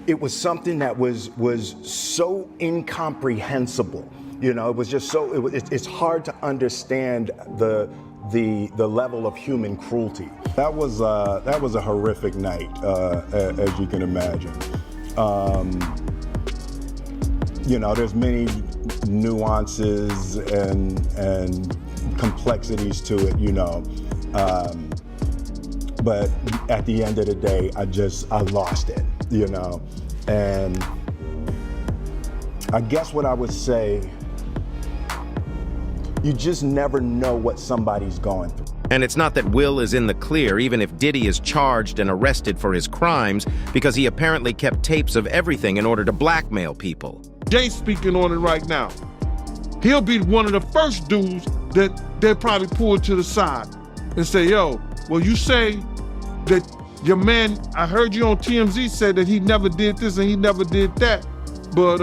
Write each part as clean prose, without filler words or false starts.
it was something that was so incomprehensible. You know, it was just so, it's hard to understand the level of human cruelty. That was a horrific night, as you can imagine. You know, there's many nuances and complexities to it, you know. But at the end of the day, I lost it, you know. And I guess what I would say, you just never know what somebody's going through. And it's not that Will is in the clear, even if Diddy is charged and arrested for his crimes, because he apparently kept tapes of everything in order to blackmail people. Jay's speaking on it right now. He'll be one of the first dudes that they'll probably pull to the side and say, yo, well, you say that your man, I heard you on TMZ said that he never did this and he never did that, but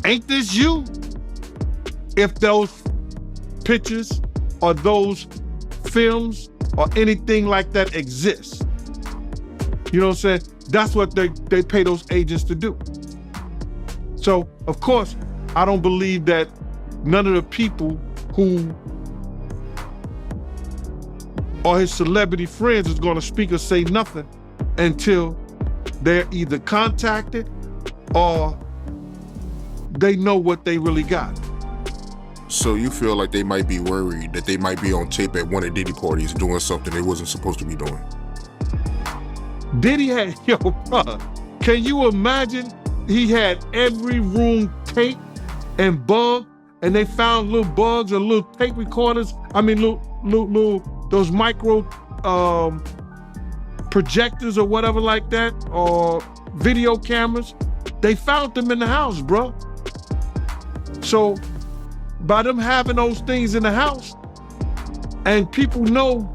ain't this you? If those pictures or those films or anything like that exists. You know what I'm saying? That's what they pay those agents to do. So, of course, I don't believe that none of the people who are his celebrity friends is gonna speak or say nothing until they're either contacted or they know what they really got. So you feel like they might be worried that they might be on tape at one of Diddy parties doing something they wasn't supposed to be doing? Diddy had, yo, bro, can you imagine? He had every room taped and bugged, and they found little bugs or little tape recorders. I mean, little those micro projectors or whatever like that, or video cameras. They found them in the house, bro. So by them having those things in the house, and people know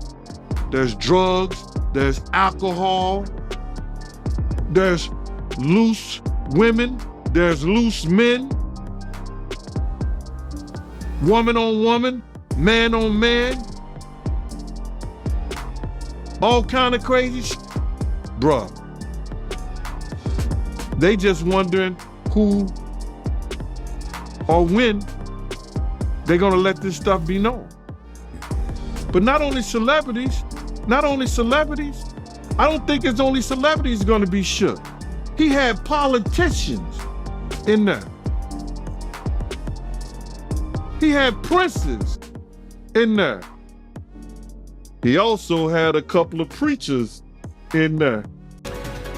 there's drugs, there's alcohol, there's loose women, there's loose men, woman on woman, man on man, all kind of crazy shit. Bruh, they just wondering who or when they're gonna let this stuff be known. But not only celebrities, I don't think it's only celebrities gonna be shook. He had politicians in there. He had princes in there. He also had a couple of preachers in there.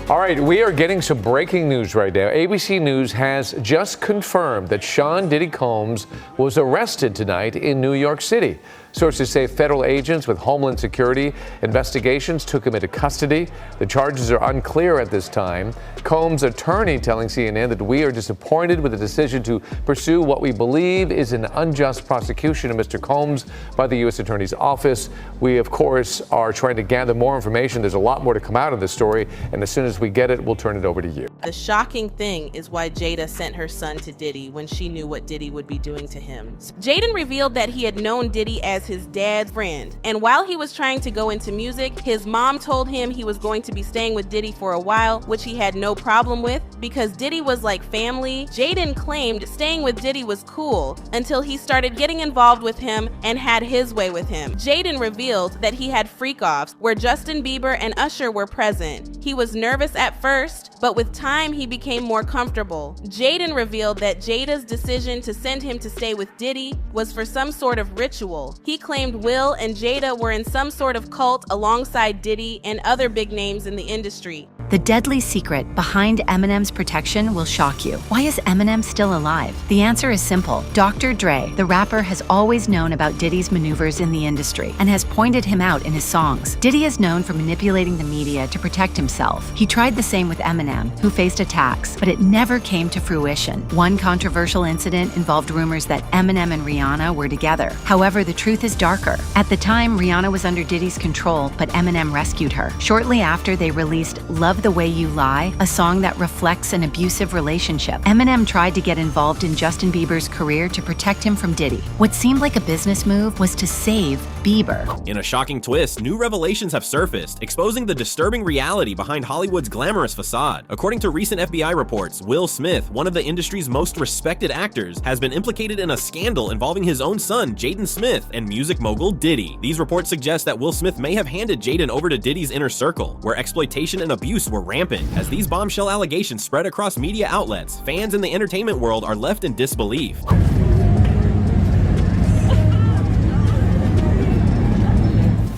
All right, we are getting some breaking news right now. ABC News has just confirmed that Sean Diddy Combs was arrested tonight in New York City. Sources say federal agents with Homeland Security investigations took him into custody. The charges are unclear at this time. Combs' attorney telling CNN that we are disappointed with the decision to pursue what we believe is an unjust prosecution of Mr. Combs by the U.S. Attorney's Office. We, of course, are trying to gather more information. There's a lot more to come out of this story, and as soon as we get it, we'll turn it over to you. The shocking thing is why Jada sent her son to Diddy when she knew what Diddy would be doing to him. Jaden revealed that he had known Diddy as his dad's friend, and while he was trying to go into music, his mom told him he was going to be staying with Diddy for a while, which he had no problem with because Diddy was like family. Jaden claimed staying with Diddy was cool until he started getting involved with him and had his way with him. Jaden revealed that he had freak-offs where Justin Bieber and Usher were present. He was nervous at first, but with time he became more comfortable. Jaden revealed that Jada's decision to send him to stay with Diddy was for some sort of ritual. He claimed Will and Jada were in some sort of cult alongside Diddy and other big names in the industry. The deadly secret behind Eminem's protection will shock you. Why is Eminem still alive? The answer is simple. Dr. Dre, the rapper, has always known about Diddy's maneuvers in the industry and has pointed him out in his songs. Diddy is known for manipulating the media to protect himself. He tried the same with Eminem, who faced attacks, but it never came to fruition. One controversial incident involved rumors that Eminem and Rihanna were together. However, the truth is darker. At the time, Rihanna was under Diddy's control, but Eminem rescued her. Shortly after, they released Love the Way You Lie, a song that reflects an abusive relationship. Eminem tried to get involved in Justin Bieber's career to protect him from Diddy. What seemed like a business move was to save Bieber. In a shocking twist, new revelations have surfaced, exposing the disturbing reality behind Hollywood's glamorous facade. According to recent FBI reports, Will Smith, one of the industry's most respected actors, has been implicated in a scandal involving his own son, Jaden Smith, and music mogul Diddy. These reports suggest that Will Smith may have handed Jaden over to Diddy's inner circle, where exploitation and abuse were rampant. As these bombshell allegations spread across media outlets, fans in the entertainment world are left in disbelief.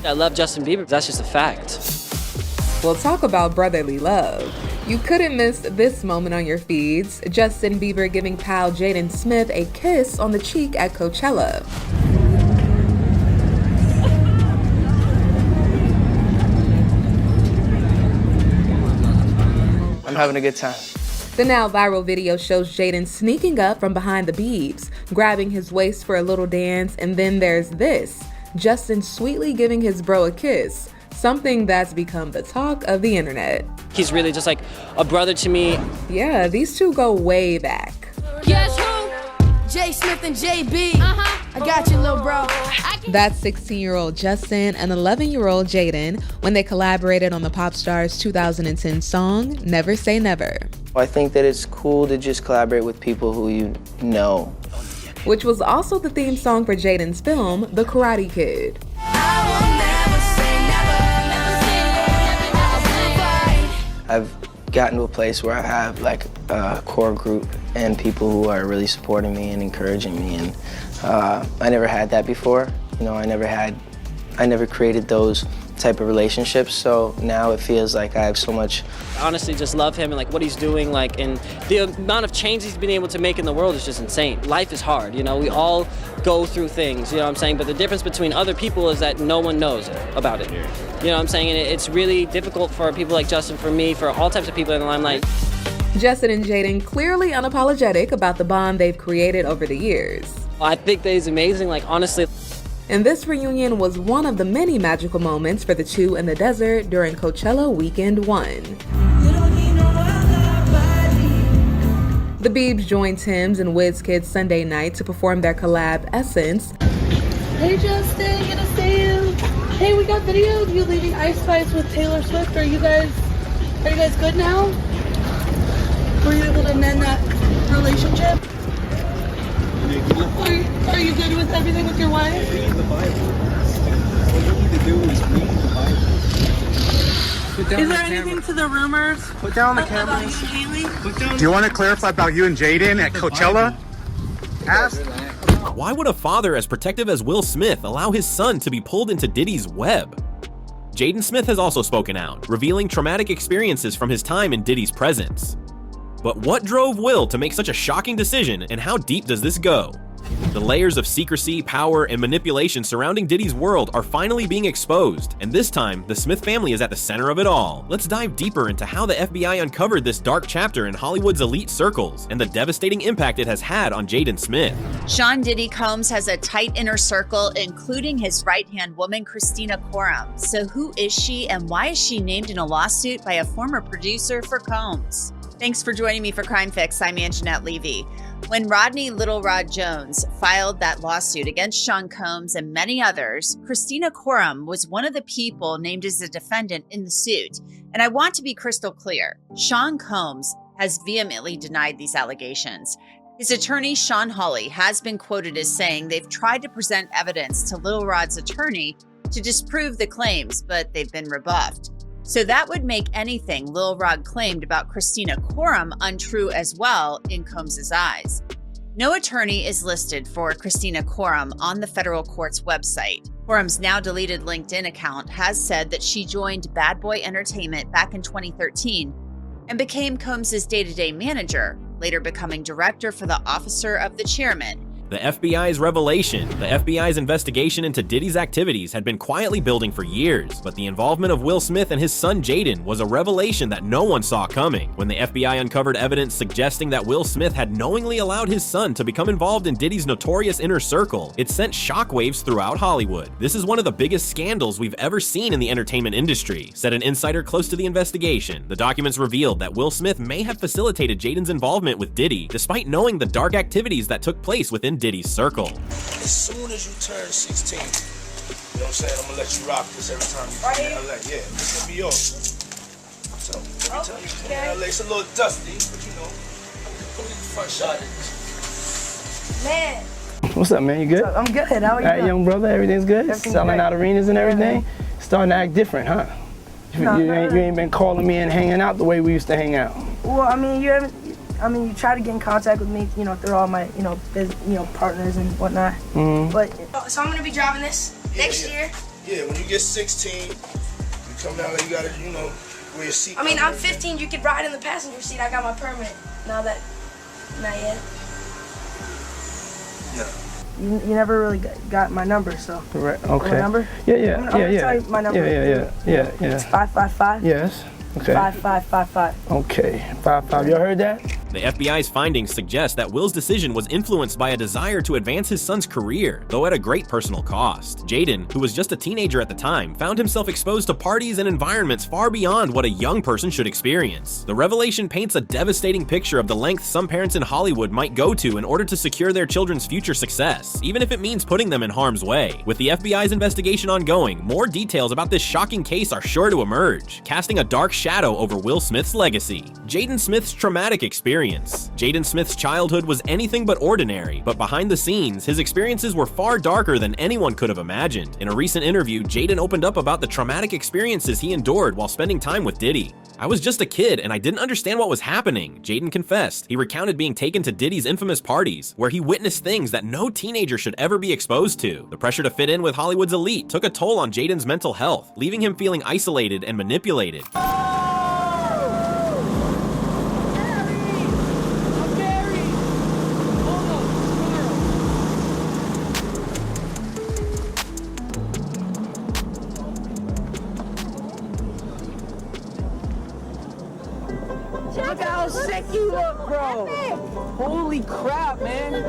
I love Justin Bieber, that's just a fact. Well, talk about brotherly love. You couldn't miss this moment on your feeds. Justin Bieber giving pal Jaden Smith a kiss on the cheek at Coachella. I'm having a good time. The now viral video shows Jaden sneaking up from behind the Biebs, grabbing his waist for a little dance, and then there's this, Justin sweetly giving his bro a kiss, something that's become the talk of the internet. He's really just like a brother to me. Yeah, these two go way back. Guess who? J Smith and JB. I got you, little bro. That's 16-year-old Justin and 11-year-old Jaden when they collaborated on the pop star's 2010 song, Never Say Never. I think that it's cool to just collaborate with people who you know. Which was also the theme song for Jaden's film, The Karate Kid. I've gotten to a place where I have like a core group and people who are really supporting me and encouraging me, and I never had that before. You know, I never created those type of relationships, so now it feels like I have so much. I honestly just love him and like what he's doing, like, and the amount of change he's been able to make in the world is just insane. Life is hard, you know, we all go through things, you know what I'm saying, but the difference between other people is that no one knows about it. You know what I'm saying, and it's really difficult for people like Justin, for me, for all types of people in the limelight. Justin and Jaden clearly unapologetic about the bond they've created over the years. I think that he's amazing, like, honestly. And this reunion was one of the many magical moments for the two in the desert during Coachella Weekend 1. The Biebs joined Tim's and WizKid's Sunday night to perform their collab Essence. Hey Justin, good to see you. Hey, we got video of you leaving Ice Spice with Taylor Swift. Are you guys good now? Were you able to mend that relationship? Are you good with everything with your wife? Read the Bible. What you need to do is read the Bible. Is there anything to the rumors? Put down the camera. Haley? Do you want to clarify about you and Jaden at Coachella? Ask. Why would a father as protective as Will Smith allow his son to be pulled into Diddy's web? Jaden Smith has also spoken out, revealing traumatic experiences from his time in Diddy's presence. But what drove Will to make such a shocking decision, and how deep does this go? The layers of secrecy, power, and manipulation surrounding Diddy's world are finally being exposed, and this time, the Smith family is at the center of it all. Let's dive deeper into how the FBI uncovered this dark chapter in Hollywood's elite circles, and the devastating impact it has had on Jaden Smith. Sean Diddy Combs has a tight inner circle, including his right-hand woman, Christina Coram. So who is she, and why is she named in a lawsuit by a former producer for Combs? Thanks for joining me for Crime Fix. I'm Anjanette Levy. When Rodney Little Rod Jones filed that lawsuit against Sean Combs and many others, Christina Coram was one of the people named as a defendant in the suit. And I want to be crystal clear. Sean Combs has vehemently denied these allegations. His attorney, Sean Hawley, has been quoted as saying they've tried to present evidence to Little Rod's attorney to disprove the claims, but they've been rebuffed. So that would make anything Lil Rod claimed about Christina Coram untrue as well in Combs' eyes. No attorney is listed for Christina Coram on the federal court's website. Coram's now deleted LinkedIn account has said that she joined Bad Boy Entertainment back in 2013 and became Combs' day-to-day manager, later becoming director for the Officer of the Chairman. The FBI's revelation, the FBI's investigation into Diddy's activities had been quietly building for years, but the involvement of Will Smith and his son Jaden was a revelation that no one saw coming. When the FBI uncovered evidence suggesting that Will Smith had knowingly allowed his son to become involved in Diddy's notorious inner circle, it sent shockwaves throughout Hollywood. This is one of the biggest scandals we've ever seen in the entertainment industry, said an insider close to the investigation. The documents revealed that Will Smith may have facilitated Jaden's involvement with Diddy, despite knowing the dark activities that took place within Diddy's circle. As soon as you turn 16, You know what I'm saying? I'm gonna let you rock this every time you come to LA. Yeah, this gonna be yours. So every time you come to LA, it's a little dusty, but you know, come get the front shot of this. Man. What's up, man? You good? I'm good. How are you? All right, young brother, everything's good? Selling out arenas and everything? Starting to act different, huh? You ain't been calling me and hanging out the way we used to hang out. Well, I mean, you try to get in contact with me, you know, through all my, partners and whatnot. Mm-hmm. But so I'm gonna be driving this next year. Yeah, when you get 16, you come down there, you gotta, wear your seat. I mean, I'm 15. You could ride in the passenger seat. I got my permit. Not yet. No. You never really got my number, so. Right. Okay. My number? Yeah. I'm gonna tell you my number. Yeah. It's 555. Yes. Okay. 5555. Okay. 55. Y'all heard that? The FBI's findings suggest that Will's decision was influenced by a desire to advance his son's career, though at a great personal cost. Jaden, who was just a teenager at the time, found himself exposed to parties and environments far beyond what a young person should experience. The revelation paints a devastating picture of the lengths some parents in Hollywood might go to in order to secure their children's future success, even if it means putting them in harm's way. With the FBI's investigation ongoing, more details about this shocking case are sure to emerge, casting a dark shadow over Will Smith's legacy. Jaden Smith's traumatic experience. Jaden Smith's childhood was anything but ordinary, but behind the scenes, his experiences were far darker than anyone could have imagined. In a recent interview, Jaden opened up about the traumatic experiences he endured while spending time with Diddy. "I was just a kid and I didn't understand what was happening," Jaden confessed. He recounted being taken to Diddy's infamous parties, where he witnessed things that no teenager should ever be exposed to. The pressure to fit in with Hollywood's elite took a toll on Jaden's mental health, leaving him feeling isolated and manipulated. Look how sick you look, bro. Holy crap, man.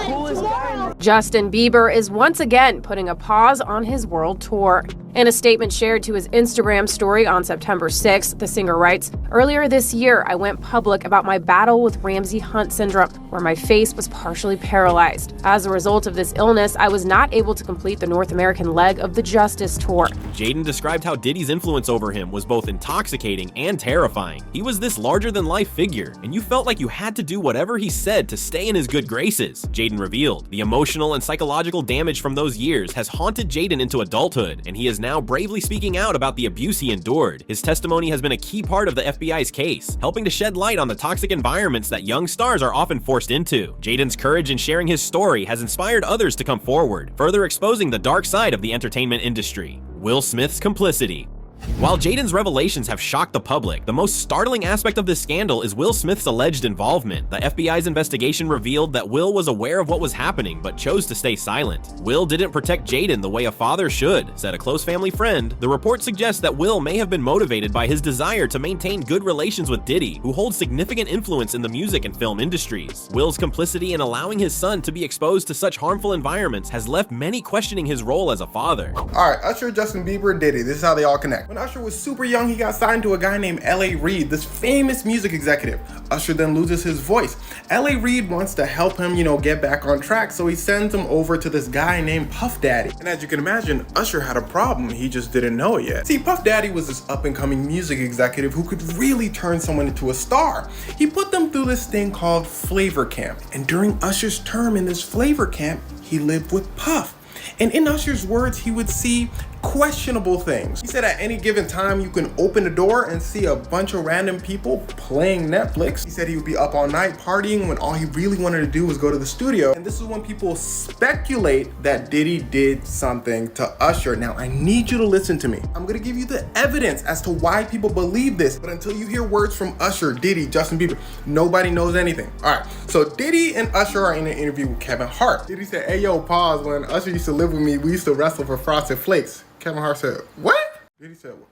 Coolest guy. Justin Bieber is once again putting a pause on his world tour. In a statement shared to his Instagram story on September 6th, the singer writes, "Earlier this year, I went public about my battle with Ramsay Hunt syndrome, where my face was partially paralyzed. As a result of this illness, I was not able to complete the North American leg of the Justice Tour." Jaden described how Diddy's influence over him was both intoxicating and terrifying. He was this larger-than-life figure, and you felt like you had to do whatever he said to stay in his good graces, Jaden revealed. The emotional and psychological damage from those years has haunted Jaden into adulthood, and he is now bravely speaking out about the abuse he endured. His testimony has been a key part of the FBI's case, helping to shed light on the toxic environments that young stars are often forced into. Jaden's courage in sharing his story has inspired others to come forward, further exposing the dark side of the entertainment industry. Will Smith's complicity. While Jaden's revelations have shocked the public, the most startling aspect of this scandal is Will Smith's alleged involvement. The FBI's investigation revealed that Will was aware of what was happening, but chose to stay silent. Will didn't protect Jaden the way a father should, said a close family friend. The report suggests that Will may have been motivated by his desire to maintain good relations with Diddy, who holds significant influence in the music and film industries. Will's complicity in allowing his son to be exposed to such harmful environments has left many questioning his role as a father. All right, Usher, Justin Bieber, Diddy. This is how they all connect. When Usher was super young, he got signed to a guy named L.A. Reid, this famous music executive. Usher then loses his voice. L.A. Reid wants to help him, get back on track, so he sends him over to this guy named Puff Daddy. And as you can imagine, Usher had a problem. He just didn't know it yet. See, Puff Daddy was this up-and-coming music executive who could really turn someone into a star. He put them through this thing called Flavor Camp. And during Usher's term in this Flavor Camp, he lived with Puff. And in Usher's words, he would see questionable things. He said at any given time, you can open the door and see a bunch of random people playing Netflix. He said he would be up all night partying when all he really wanted to do was go to the studio. And this is when people speculate that Diddy did something to Usher. Now, I need you to listen to me. I'm gonna give you the evidence as to why people believe this, but until you hear words from Usher, Diddy, Justin Bieber, nobody knows anything. All right, so Diddy and Usher are in an interview with Kevin Hart. Diddy said, "Hey, yo, pause. When Usher used to live with me, we used to wrestle for Frosted Flakes." Kevin Hart said, "What?" Diddy said, "What?"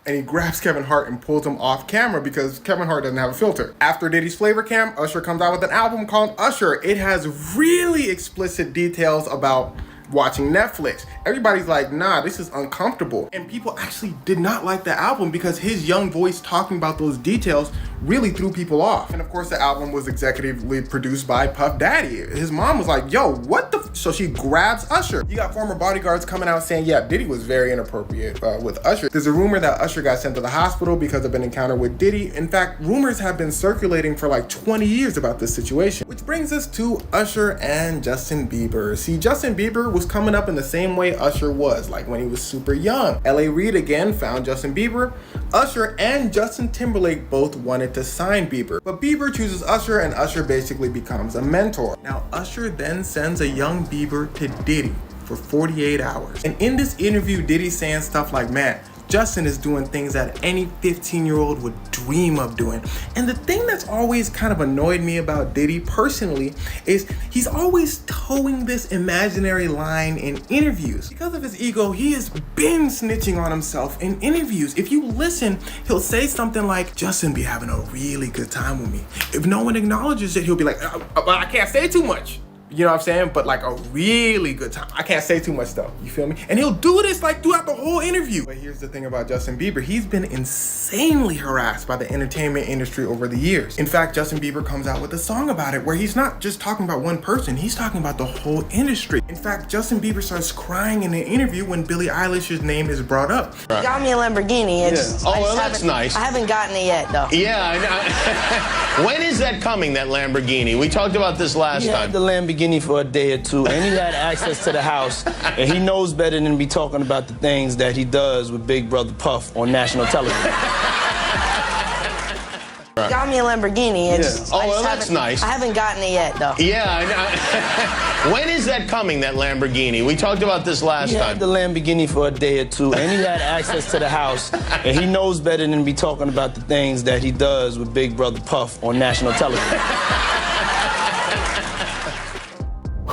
And he grabs Kevin Hart and pulls him off camera because Kevin Hart doesn't have a filter. After Diddy's Flavor Camp, Usher comes out with an album called Usher. It has really explicit details about watching Netflix. Everybody's like, nah, this is uncomfortable. And people actually did not like the album because his young voice talking about those details really threw people off. And of course, the album was executively produced by Puff Daddy. His mom was like, yo, what the so she grabs Usher. You got former bodyguards coming out saying, yeah, Diddy was very inappropriate with Usher. There's a rumor that Usher got sent to the hospital because of an encounter with Diddy. In fact, rumors have been circulating for like 20 years about this situation. Which brings us to Usher and Justin Bieber. See, Justin Bieber was coming up in the same way Usher was, like when he was super young. L.A. Reid again found Justin Bieber. Usher and Justin Timberlake both wanted to sign Bieber. But Bieber chooses Usher, and Usher basically becomes a mentor. Now, Usher then sends a young Bieber to Diddy for 48 hours. And in this interview, Diddy's saying stuff like, man, Justin is doing things that any 15-year-old would dream of doing. And the thing that's always kind of annoyed me about Diddy personally is he's always towing this imaginary line in interviews. Because of his ego, he has been snitching on himself in interviews. If you listen, he'll say something like, Justin be having a really good time with me. If no one acknowledges it, he'll be like, I can't say too much. You know what I'm saying? But like a really good time. I can't say too much though, you feel me? And he'll do this like throughout the whole interview. But here's the thing about Justin Bieber. He's been insanely harassed by the entertainment industry over the years. In fact, Justin Bieber comes out with a song about it where he's not just talking about one person, he's talking about the whole industry. In fact, Justin Bieber starts crying in an interview when Billie Eilish's name is brought up. Got me a Lamborghini. Oh, well, that's nice. I haven't gotten it yet though. Yeah, I know. When is that coming, that Lamborghini? We talked about this last time. The Lamborghini for a day or two, and he had access to the house, and he knows better than to be talking about the things that he does with Big Brother Puff on national television. Got me a Lamborghini. Oh, well, that's nice. I haven't gotten it yet though. Yeah, I know. When is that coming, that Lamborghini? We talked about this last He time. had the Lamborghini for a day or two, and he had access to the house, and he knows better than to be talking about the things that he does with Big Brother Puff on national television.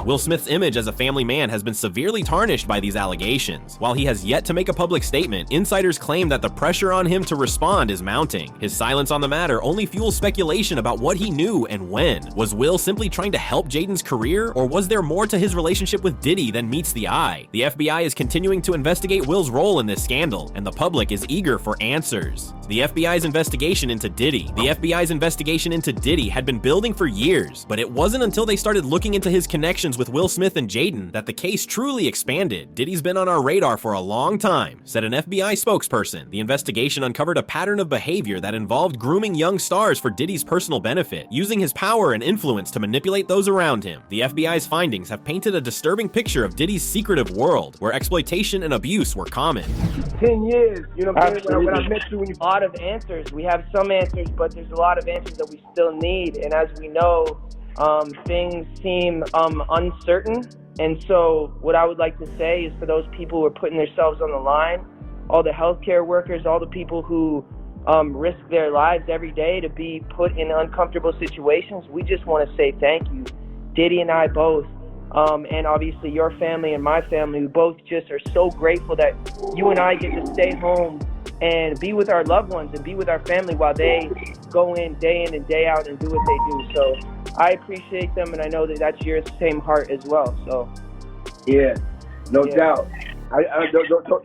Will Smith's image as a family man has been severely tarnished by these allegations. While he has yet to make a public statement, insiders claim that the pressure on him to respond is mounting. His silence on the matter only fuels speculation about what he knew and when. Was Will simply trying to help Jaden's career, or was there more to his relationship with Diddy than meets the eye? The FBI is continuing to investigate Will's role in this scandal, and the public is eager for answers. The FBI's investigation into Diddy. The FBI's investigation into Diddy had been building for years, but it wasn't until they started looking into his connections with Will Smith and Jaden that the case truly expanded. Diddy's been on our radar for a long time, said an FBI spokesperson. The investigation uncovered a pattern of behavior that involved grooming young stars for Diddy's personal benefit, using his power and influence to manipulate those around him. The FBI's findings have painted a disturbing picture of Diddy's secretive world, where exploitation and abuse were common. 10 years, you know what I'm saying? When I met you, a lot of answers. We have some answers, but there's a lot of answers that we still need. And as we know, things seem uncertain. And so what I would like to say is for those people who are putting themselves on the line, all the healthcare workers, all the people who risk their lives every day to be put in uncomfortable situations, we just want to say thank you. Diddy and I both, and obviously your family and my family, we both just are so grateful that you and I get to stay home and be with our loved ones and be with our family while they go in and day out and do what they do. So I appreciate them, and I know that that's your same heart as well. So yeah, no doubt.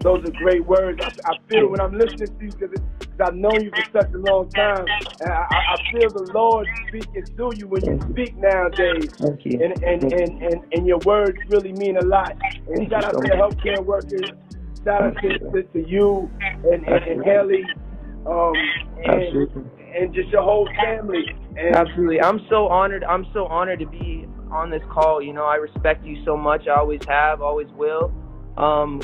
Those are great words. I feel when I'm listening to you because I've known you for such a long time, and I feel the Lord speaking through you when you speak nowadays. Thank you. And your words really mean a lot. And shout out to the healthcare workers. Shout out to you and Haley, and just your whole family. And absolutely. I'm so honored to be on this call. You know, I respect you so much. I always have, always will.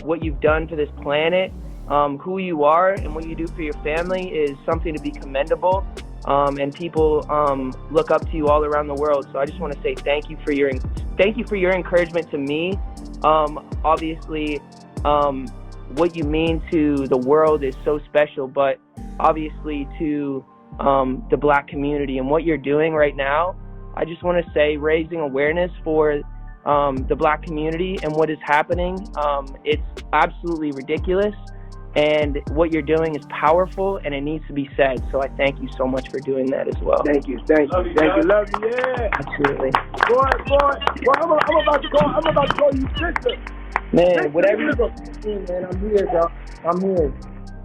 What you've done for this planet, who you are and what you do for your family is something to be commendable. And people look up to you all around the world. So I just want to say thank you for your encouragement to me. Obviously, what you mean to the world is so special, but obviously to the Black community and what you're doing right now, I just want to say raising awareness for the Black community and what is happening. It's absolutely ridiculous, and what you're doing is powerful, and it needs to be said. So I thank you so much for doing that as well. Thank you, love you, yeah. Absolutely. Boy, I'm about to call you sister. Man, whatever you do, man, I'm here, bro. I'm here.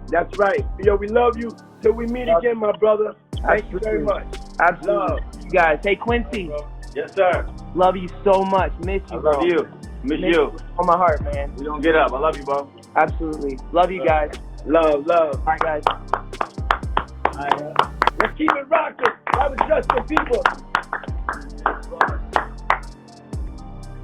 That's right. Yo, we love you. Till we meet again, my brother. Thank you very much. Absolutely. Love. You guys. Hey, Quincy. Yes, sir. Love you so much. Miss you, I love bro. you. Miss you. On my heart, man. We don't get up. I love you, bro. Absolutely. Love you guys. Love. All right, guys. Let's keep it rocking. That was Justin Bieber.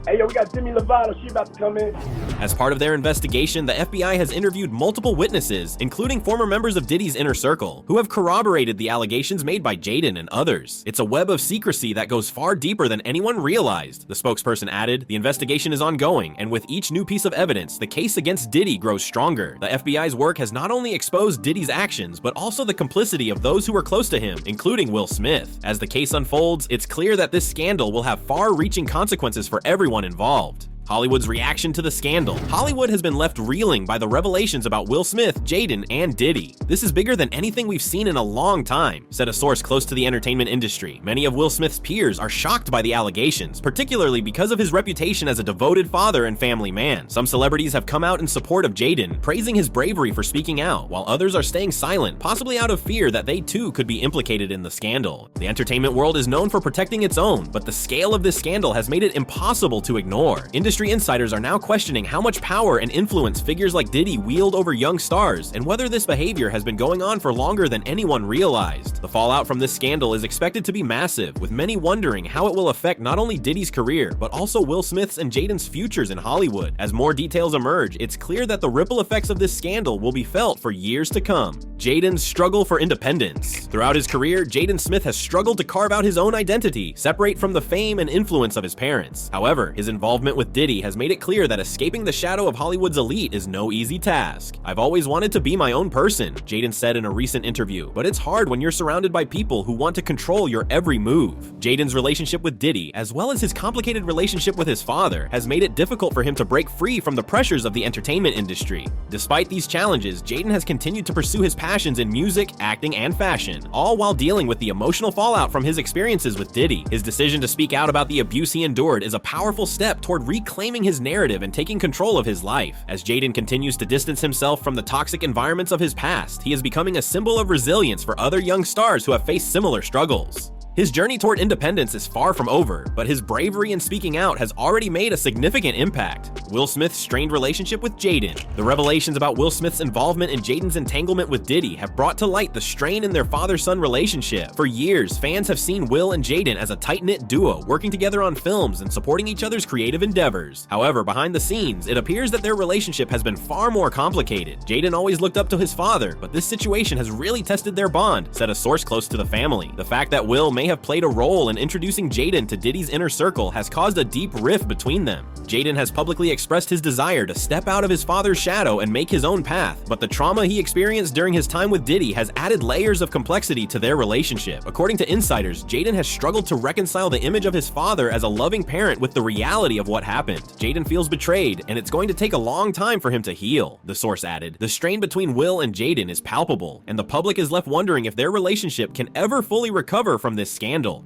Hey, yo, we got Demi Lovato. She about to come in. As part of their investigation, the FBI has interviewed multiple witnesses, including former members of Diddy's inner circle, who have corroborated the allegations made by Jaden and others. It's a web of secrecy that goes far deeper than anyone realized, the spokesperson added. The investigation is ongoing, and with each new piece of evidence, the case against Diddy grows stronger. The FBI's work has not only exposed Diddy's actions, but also the complicity of those who were close to him, including Will Smith. As the case unfolds, it's clear that this scandal will have far-reaching consequences for everyone involved. Hollywood's reaction to the scandal. Hollywood has been left reeling by the revelations about Will Smith, Jaden, and Diddy. This is bigger than anything we've seen in a long time, said a source close to the entertainment industry. Many of Will Smith's peers are shocked by the allegations, particularly because of his reputation as a devoted father and family man. Some celebrities have come out in support of Jaden, praising his bravery for speaking out, while others are staying silent, possibly out of fear that they too could be implicated in the scandal. The entertainment world is known for protecting its own, but the scale of this scandal has made it impossible to ignore. Industry insiders are now questioning how much power and influence figures like Diddy wield over young stars, and whether this behavior has been going on for longer than anyone realized. The fallout from this scandal is expected to be massive, with many wondering how it will affect not only Diddy's career, but also Will Smith's and Jaden's futures in Hollywood. As more details emerge, it's clear that the ripple effects of this scandal will be felt for years to come. Jaden's struggle for independence. Throughout his career, Jaden Smith has struggled to carve out his own identity, separate from the fame and influence of his parents. However, his involvement with Diddy has made it clear that escaping the shadow of Hollywood's elite is no easy task. "I've always wanted to be my own person," Jaden said in a recent interview, "but it's hard when you're surrounded by people who want to control your every move." Jaden's relationship with Diddy, as well as his complicated relationship with his father, has made it difficult for him to break free from the pressures of the entertainment industry. Despite these challenges, Jaden has continued to pursue his passions in music, acting, and fashion, all while dealing with the emotional fallout from his experiences with Diddy. His decision to speak out about the abuse he endured is a powerful step toward reclaiming his narrative and taking control of his life. As Jaden continues to distance himself from the toxic environments of his past, he is becoming a symbol of resilience for other young stars who have faced similar struggles. His journey toward independence is far from over, but his bravery in speaking out has already made a significant impact. Will Smith's strained relationship with Jaden. The revelations about Will Smith's involvement in Jaden's entanglement with Diddy have brought to light the strain in their father-son relationship. For years, fans have seen Will and Jaden as a tight-knit duo, working together on films and supporting each other's creative endeavors. However, behind the scenes, it appears that their relationship has been far more complicated. Jaden always looked up to his father, but this situation has really tested their bond, said a source close to the family. The fact that Will may have played a role in introducing Jaden to Diddy's inner circle has caused a deep rift between them. Jaden has publicly expressed his desire to step out of his father's shadow and make his own path, but the trauma he experienced during his time with Diddy has added layers of complexity to their relationship. According to insiders, Jaden has struggled to reconcile the image of his father as a loving parent with the reality of what happened. Jaden feels betrayed, and it's going to take a long time for him to heal, the source added. The strain between Will and Jaden is palpable, and the public is left wondering if their relationship can ever fully recover from this scandal.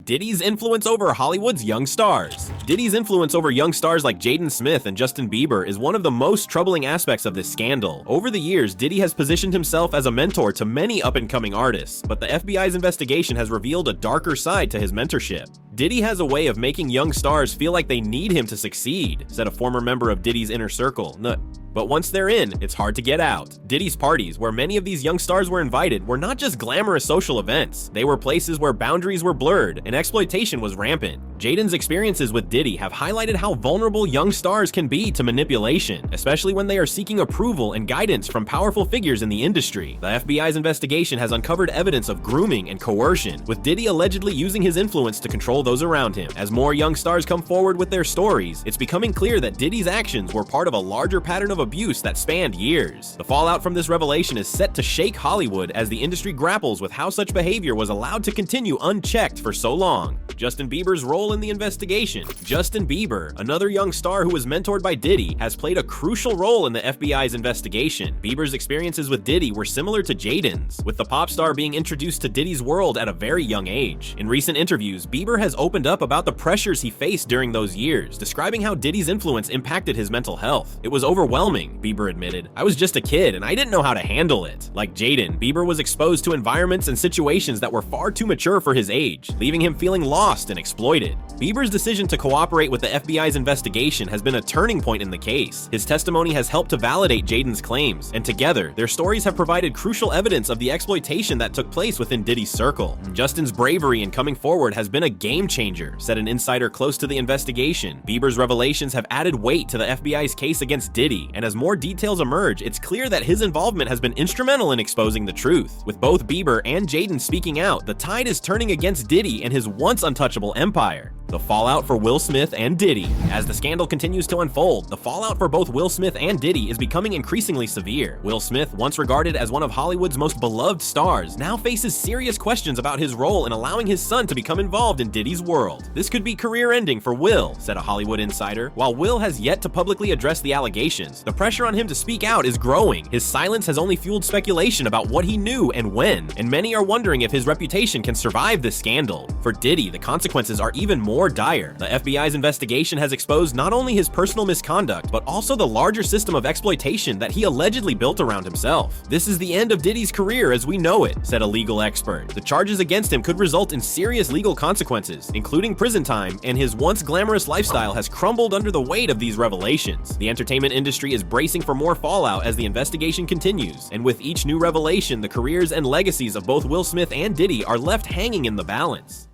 Diddy's influence over Hollywood's young stars. Diddy's influence over young stars like Jaden Smith and Justin Bieber is one of the most troubling aspects of this scandal. Over the years, Diddy has positioned himself as a mentor to many up-and-coming artists, but the FBI's investigation has revealed a darker side to his mentorship. Diddy has a way of making young stars feel like they need him to succeed, said a former member of Diddy's inner circle. But once they're in, it's hard to get out. Diddy's parties, where many of these young stars were invited, were not just glamorous social events. They were places where boundaries were blurred and exploitation was rampant. Jaden's experiences with Diddy have highlighted how vulnerable young stars can be to manipulation, especially when they are seeking approval and guidance from powerful figures in the industry. The FBI's investigation has uncovered evidence of grooming and coercion, with Diddy allegedly using his influence to control those around him. As more young stars come forward with their stories, it's becoming clear that Diddy's actions were part of a larger pattern of abuse that spanned years. The fallout from this revelation is set to shake Hollywood as the industry grapples with how such behavior was allowed to continue unchecked for so long. Justin Bieber's role in the investigation. Justin Bieber, another young star who was mentored by Diddy, has played a crucial role in the FBI's investigation. Bieber's experiences with Diddy were similar to Jaden's, with the pop star being introduced to Diddy's world at a very young age. In recent interviews, Bieber has opened up about the pressures he faced during those years, describing how Diddy's influence impacted his mental health. "It was overwhelming," Bieber admitted. "I was just a kid and I didn't know how to handle it." Like Jaden, Bieber was exposed to environments and situations that were far too mature for his age, leaving him feeling lost and exploited. Bieber's decision to cooperate with the FBI's investigation has been a turning point in the case. His testimony has helped to validate Jaden's claims, and together, their stories have provided crucial evidence of the exploitation that took place within Diddy's circle. Justin's bravery in coming forward has been a game changer, said an insider close to the investigation. Bieber's revelations have added weight to the FBI's case against Diddy, and as more details emerge, it's clear that his involvement has been instrumental in exposing the truth. With both Bieber and Jaden speaking out, the tide is turning against Diddy and his once untouchable empire. The fallout for Will Smith and Diddy. As the scandal continues to unfold, the fallout for both Will Smith and Diddy is becoming increasingly severe. Will Smith, once regarded as one of Hollywood's most beloved stars, now faces serious questions about his role in allowing his son to become involved in Diddy's world. "This could be career-ending for Will," said a Hollywood insider. While Will has yet to publicly address the allegations, the pressure on him to speak out is growing. His silence has only fueled speculation about what he knew and when, and many are wondering if his reputation can survive this scandal. For Diddy, the consequences are even more dire. The FBI's investigation has exposed not only his personal misconduct, but also the larger system of exploitation that he allegedly built around himself. "This is the end of Diddy's career as we know it," said a legal expert. The charges against him could result in serious legal consequences, including prison time, and his once glamorous lifestyle has crumbled under the weight of these revelations. The entertainment industry is bracing for more fallout as the investigation continues, and with each new revelation, the careers and legacies of both Will Smith and Diddy are left hanging in the balance.